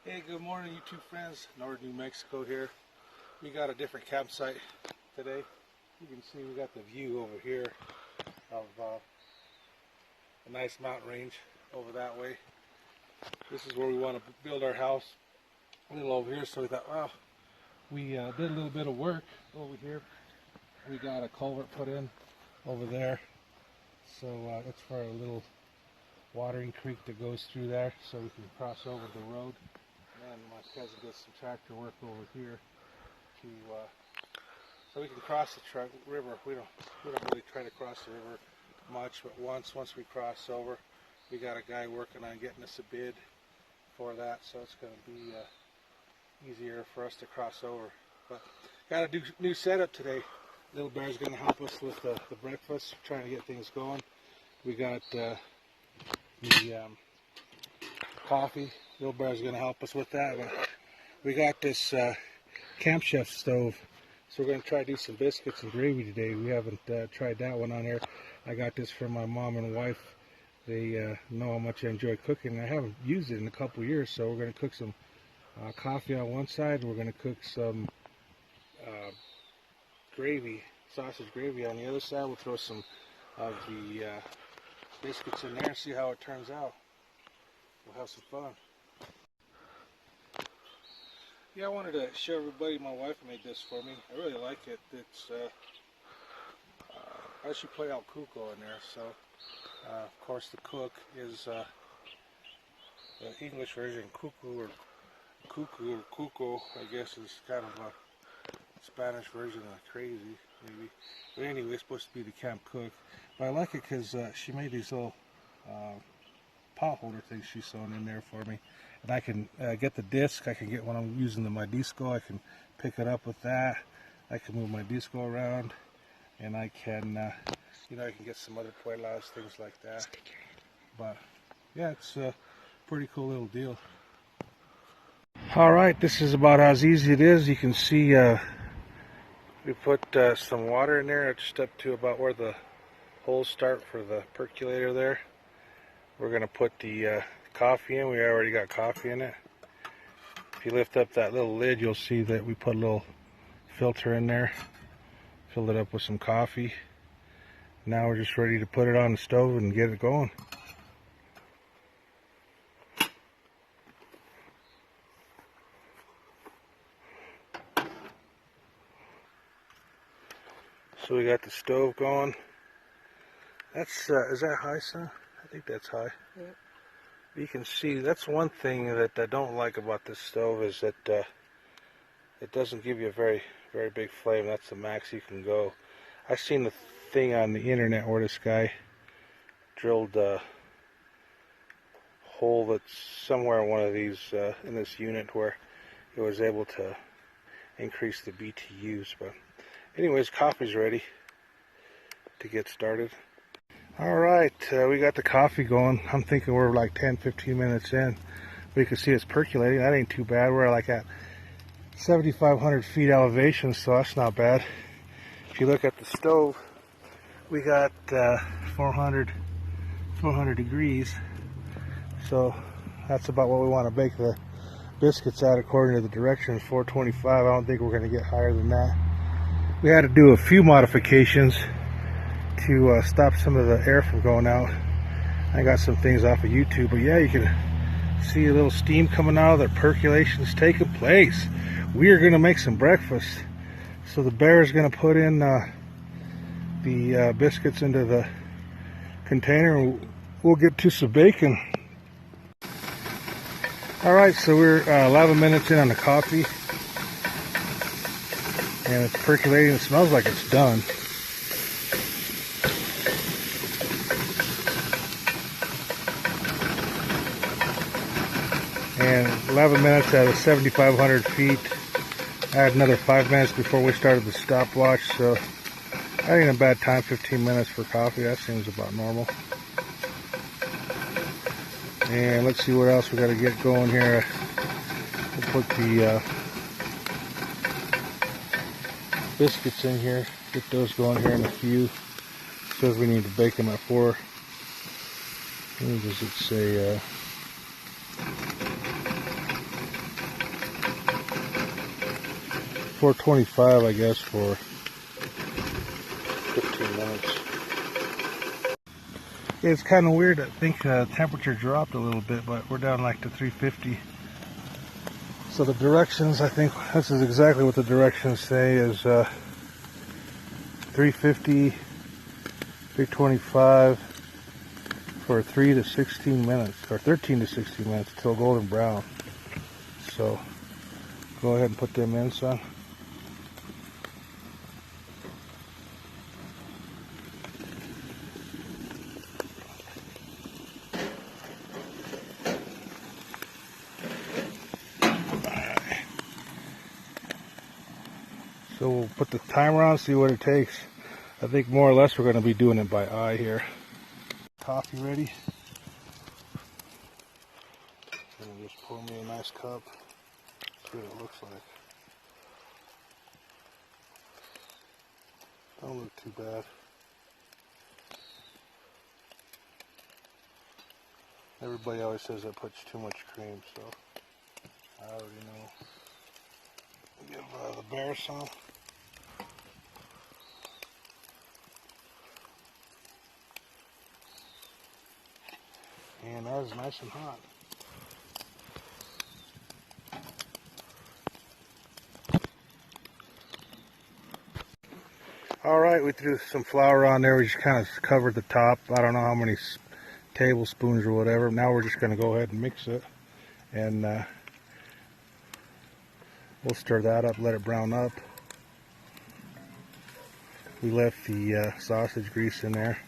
Hey, good morning YouTube friends. Northern New Mexico here. We got a different campsite today. You can see we got the view over here of a nice mountain range over that way. This is where we want to build our house, a little over here. So we thought, well, we did a little bit of work over here. We got a culvert put in over there. So it's for a little watering creek that goes through there so we can cross over the road. And my cousin did some tractor work over here to so we can cross the river. We don't really try to cross the river much, but once we cross over, we got a guy working on getting us a bid for that, so it's going to be easier for us to cross over. But got a new setup today. Little Bear's going to help us with the breakfast, trying to get things going. We got the coffee. Little Bear's going to help us with that. But we got this Camp Chef stove, so we're going to try to do some biscuits and gravy today. We haven't tried that one on here. I got this from my mom and wife. They know how much I enjoy cooking. I haven't used it in a couple years, so we're going to cook some coffee on one side. We're going to cook some gravy, sausage gravy on the other side. We'll throw some of the biscuits in there and see how it turns out. We'll have some fun. Yeah, I wanted to show everybody. My wife made this for me. I really like it. It's I should play out Cuckoo in there. So of course the cook is the English version. Cuckoo or Cuckoo, I guess, is kind of a Spanish version of crazy, maybe. But anyway, it's supposed to be the camp cook. But I like it because she made these little pot holder things she's sewn in there for me. And I can get the disc. I can get when I'm using my disco, I can pick it up with that. I can move my disco around, and I can, I can get some other puelas, things like that. But yeah, it's a pretty cool little deal. All right, this is about as easy it is. You can see we put some water in there, just up to about where the holes start for the percolator there. We're going to put the coffee in. We already got coffee in it. If you lift up that little lid, you'll see that we put a little filter in there. Filled it up with some coffee. Now we're just ready to put it on the stove and get it going. So we got the stove going. That's is that high, son? I think that's high. Yeah. You can see that's one thing that I don't like about this stove is that it doesn't give you a very big flame. That's the max you can go. I've seen the thing on the internet where this guy drilled a hole that's somewhere in one of these in this unit where it was able to increase the BTUs. But anyways, coffee's ready to get started. Alright, we got the coffee going. I'm thinking we're like 10-15 minutes in. We can see it's percolating. That ain't too bad. We're like at 7,500 feet elevation, so that's not bad. If you look at the stove, we got 400 degrees. So that's about what we want to bake the biscuits at according to the directions, 425. I don't think we're going to get higher than that. We had to do a few modifications to stop some of the air from going out. I got some things off of YouTube, but yeah, you can see a little steam coming out. The percolation's taking place. We are going to make some breakfast. So the bear is going to put in the biscuits into the container, and we'll get to some bacon. Alright, so we're 11 minutes in on the coffee, and it's percolating. It smells like it's done. And 11 minutes out of 7,500 feet. I had another 5 minutes before we started the stopwatch, so that ain't a bad time. 15 minutes for coffee, that seems about normal. And let's see what else we got to get going here. We'll put the biscuits in here, get those going here in a few. It says we need to bake them at 4. What does it say? 425, I guess, for 15 minutes. It's kind of weird. I think temperature dropped a little bit, but we're down like to 350. So the directions, I think this is exactly what the directions say, is 350, 325 for 3 to 16 minutes, or 13 to 16 minutes till golden brown. So go ahead and put them in, son. So we'll put the timer on, see what it takes. I think more or less we're going to be doing it by eye here. Coffee ready. And just pour me a nice cup. See what it looks like. Don't look too bad. Everybody always says I put too much cream, so I already know. Give the bear some. And that is nice and hot. Alright, we threw some flour on there. We just kind of covered the top. I don't know how many tablespoons or whatever. Now we're just going to go ahead and mix it. And we'll stir that up, let it brown up. We left the sausage grease in there.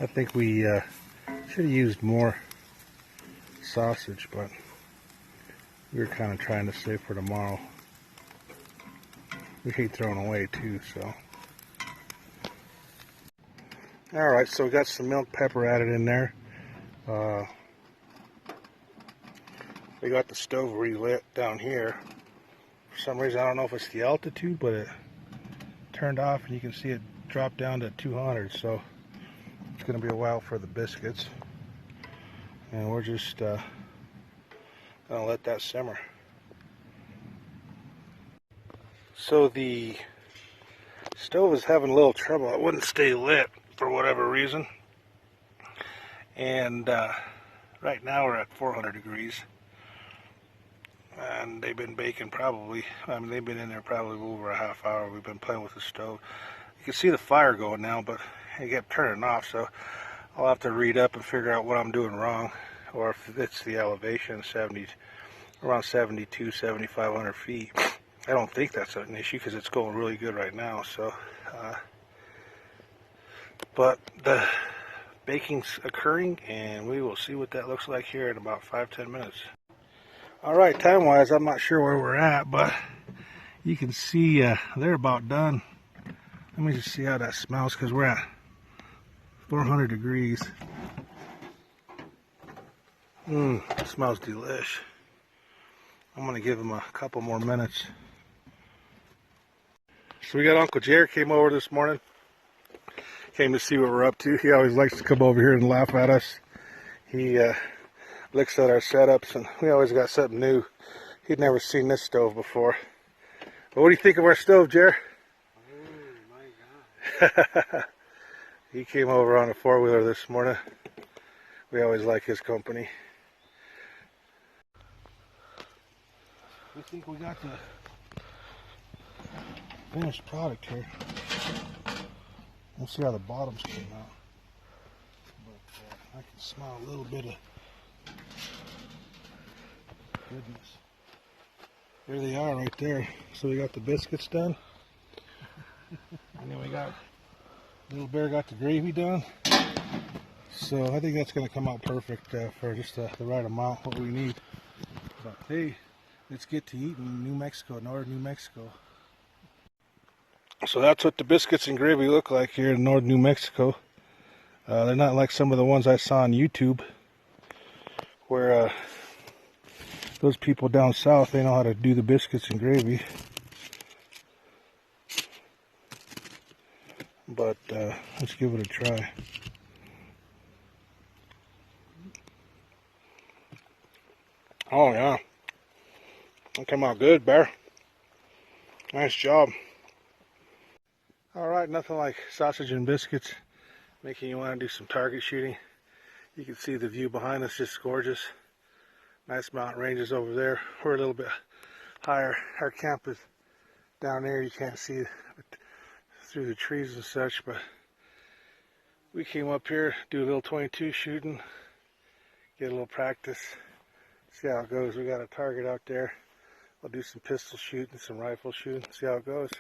I think we should have used more sausage, but we were kind of trying to save for tomorrow. We hate throwing away too, so. Alright, so we got some milk pepper added in there. We got the stove relit down here. For some reason, I don't know if it's the altitude, but it turned off and you can see it dropped down to 200, so it's going to be a while for the biscuits. And we're just going to let that simmer. So the stove is having a little trouble. It wouldn't stay lit for whatever reason. And right now we're at 400 degrees. And they've been baking probably, they've been in there probably over a half hour. We've been playing with the stove. You can see the fire going now, but it kept turning off, so I'll have to read up and figure out what I'm doing wrong, or if it's the elevation, around 72, 7,500 feet. I don't think that's an issue because it's going really good right now. So, but the baking's occurring, and we will see what that looks like here in about 5-10 minutes. All right, time-wise, I'm not sure where we're at, but you can see they're about done. Let me just see how that smells, because we're at 400 degrees. It smells delish. I'm going to give them a couple more minutes. So we got Uncle Jerry came over this morning. Came to see what we're up to. He always likes to come over here and laugh at us. He looks at our setups, and we always got something new. He'd never seen this stove before. But what do you think of our stove, Jerry? Oh my God. He came over on a four-wheeler this morning. We always like his company. We think we got the finished product here. We'll see how the bottoms came out. But I can smell a little bit of goodness. There they are right there. So we got the biscuits done. And then we got, little bear got the gravy done. So I think that's going to come out perfect for just the right amount, what we need. But hey, let's get to eating in New Mexico, northern New Mexico. So that's what the biscuits and gravy look like here in northern New Mexico. They're not like some of the ones I saw on YouTube, where those people down south, they know how to do the biscuits and gravy. But let's give it a try. Oh yeah, that came out good, Bear. Nice job. All right, nothing like sausage and biscuits making you want to do some target shooting. You can see the view behind us, just gorgeous. Nice mountain ranges over there. We're a little bit higher. Our camp is down there. You can't see it through the trees and such, but we came up here, do a little 22 shooting, get a little practice, see how it goes. We got a target out there. I'll do some pistol shooting, some rifle shooting, see how it goes.